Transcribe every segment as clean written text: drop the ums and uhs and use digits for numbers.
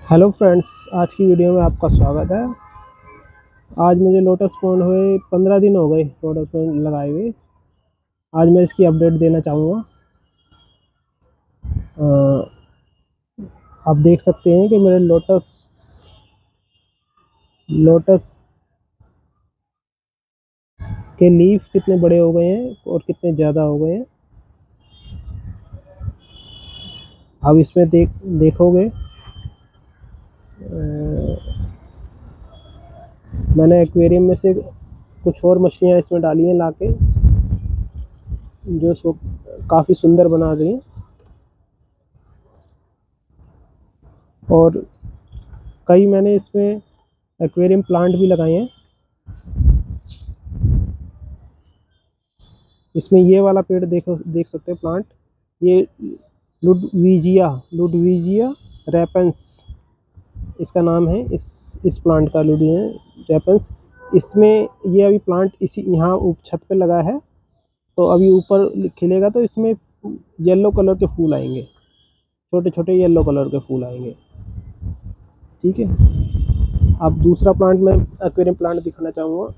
Hello friends, आज की video में आपका स्वागत है। आज मुझे लोटस पॉन्ड हुए 15 दिन हो गए लोटस पॉन्ड लगाए हुए। आज मैं इसकी अपडेट देना चाहूँगा। आप देख सकते हैं कि मेरे लोटस के लीफ कितने बड़े हो गए हैं और कितने ज़्यादा हो गए हैं। अब इसमें देखोगे मैंने एक्वेरियम में से कुछ और मछलियाँ इसमें डाली हैं लाके, जो इसको काफ़ी सुंदर बना रही हैं। और कई मैंने इसमें एक्वेरियम प्लांट भी लगाए हैं। इसमें ये वाला पेड़ देख सकते हैं प्लांट, ये लुडविजिया रेपेंस इसका नाम है। इस प्लांट का लुडविजिया रेपेंस। इसमें ये अभी प्लांट इसी यहाँ छत पे लगा है, तो अभी ऊपर खिलेगा तो इसमें येलो कलर के फूल आएंगे, छोटे छोटे येलो कलर के फूल आएंगे। ठीक है। अब दूसरा प्लांट मैं एक्वेरियम प्लांट दिखाना चाहूँगा।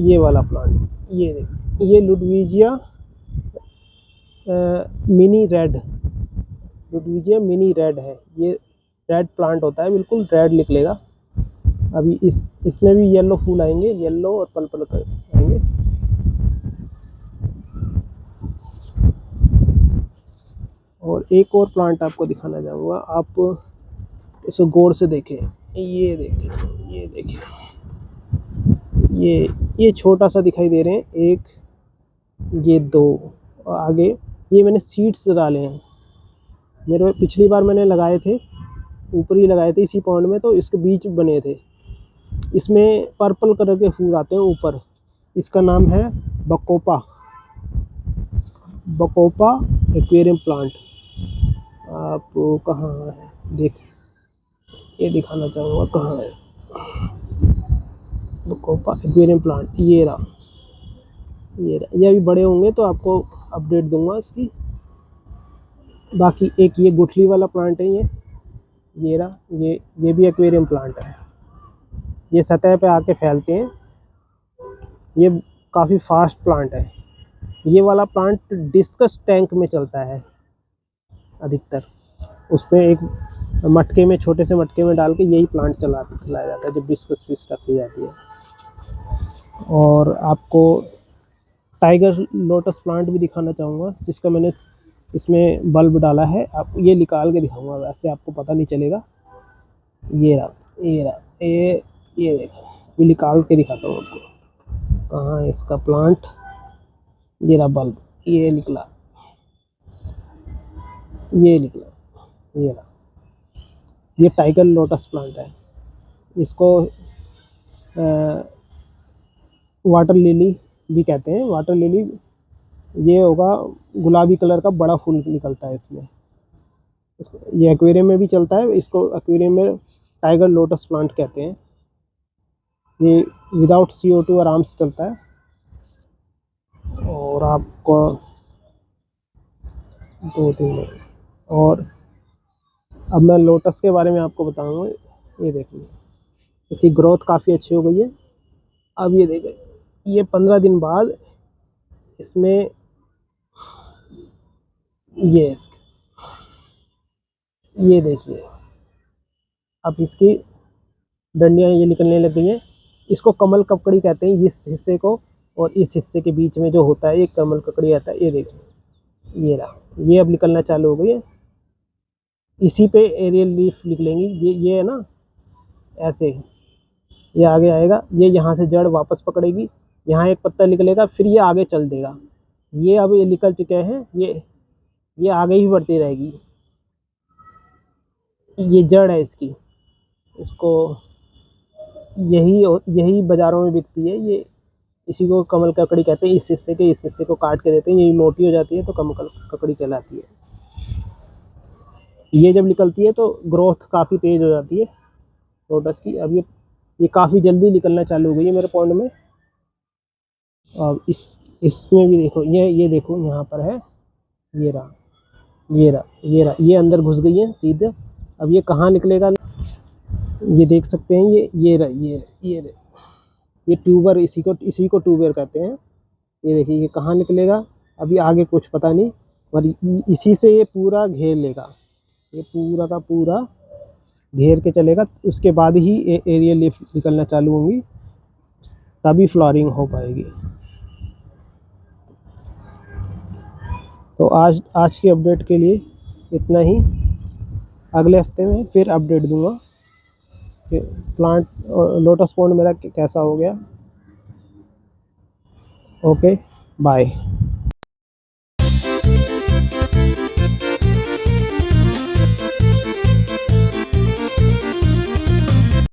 ये वाला प्लांट, ये देखिए, ये लुडविजिया मिनी रेड है। ये रेड प्लांट होता है, बिल्कुल रेड निकलेगा। अभी इसमें भी येलो फूल आएंगे, येलो और पर्पल आएंगे। और एक और प्लांट आपको दिखाना चाहूँगा। आप इसको गौर से देखें, ये देखें, ये छोटा सा दिखाई दे रहे हैं। एक, ये दो, और आगे ये मैंने सीड्स डाले हैं। मेरे पिछली बार मैंने लगाए थे, ऊपर ही लगाए थे इसी पॉन्ड में, तो इसके बीच बने थे। इसमें पर्पल कलर के फूल आते हैं ऊपर। इसका नाम है बकोपा एक्वेरियम प्लांट। आप कहाँ है, ये दिखाना चाहूँगा कहाँ है बकोपा एक्वेरियम प्लांट। ये रहा। ये अभी बड़े होंगे तो आपको अपडेट दूंगा इसकी। बाकी एक ये गुठली वाला प्लांट है, ये रहा। ये भी एक्वेरियम प्लांट है। ये सतह पे आके फैलते हैं। ये काफ़ी फास्ट प्लांट है। ये वाला प्लांट डिस्कस टैंक में चलता है अधिकतर। उसमें एक मटके में, छोटे से मटके में डाल के यही प्लांट चलाया जाता है जब डिस्कस फिश रखी जाती है। और आपको टाइगर लोटस प्लांट भी दिखाना चाहूँगा, जिसका मैंने इसमें बल्ब डाला है। आप ये निकाल के दिखाऊंगा, वैसे आपको पता नहीं चलेगा। ये रहा, ये देखो, मैं निकाल के दिखाता हूँ आपको। कहाँ है इसका प्लांट? ये रहा बल्ब, ये निकला, ये रहा। ये टाइगर लोटस प्लांट है। इसको वाटर लिली भी कहते हैं। वाटर लिली ये होगा, गुलाबी कलर का बड़ा फूल निकलता है इसमें। ये एक्वेरियम में भी चलता है। इसको एक्वेरियम में टाइगर लोटस प्लांट कहते हैं। ये विदाउट CO2 आराम से चलता है। और आपको 2-3 मिनट और अब मैं लोटस के बारे में आपको बताऊंगा। ये देखिए, इसकी ग्रोथ काफ़ी अच्छी हो गई है। अब ये देखिए, ये 15 दिन बाद इसमें ये देखिए, अब इसकी डंडियाँ ये निकलने लग गई हैं। इसको कमल ककड़ी कहते हैं इस हिस्से को, और इस हिस्से के बीच में जो होता है ये कमल ककड़ी आता है। ये देखिए, ये रहा, ये अब निकलना चालू हो गई है। इसी पे एरियल लीफ निकलेंगी। ये है ना, ऐसे ये आगे आएगा, ये यहाँ से जड़ वापस पकड़ेगी, यहाँ एक पत्ता निकलेगा, फिर ये आगे चल देगा। ये अब ये निकल चुके हैं, ये आगे ही बढ़ती रहेगी। ये जड़ है इसकी। इसको यही बाज़ारों में बिकती है। ये इसी को कमल ककड़ी कहते हैं। इस हिस्से को काट के देते हैं, यही मोटी हो जाती है तो कमल ककड़ी कहलाती है। ये जब निकलती है तो ग्रोथ काफ़ी तेज़ हो जाती है लोटस की। अब ये काफ़ी जल्दी निकलना चालू हो गई है मेरे पॉन्ड में। और इसमें भी देखो, ये देखो यहाँ पर है। ये रहा, ये अंदर घुस गई है सीधे। अब ये कहाँ निकलेगा, ये देख सकते हैं, ये रहा, ये रहा, ये ट्यूबर, इसी को ट्यूबर कहते हैं। ये देखिए ये कहाँ निकलेगा, अभी आगे कुछ पता नहीं, और इसी से ये पूरा घेर लेगा, ये पूरा का पूरा घेर के चलेगा। उसके बाद ही एरियल लीफ निकलना चालू होंगी, तभी फ्लावरिंग हो पाएगी। तो आज की अपडेट के लिए इतना ही। अगले हफ्ते में फिर अपडेट दूंगा कि प्लांट लोटस पॉन्ड मेरा कैसा हो गया। Okay, bye.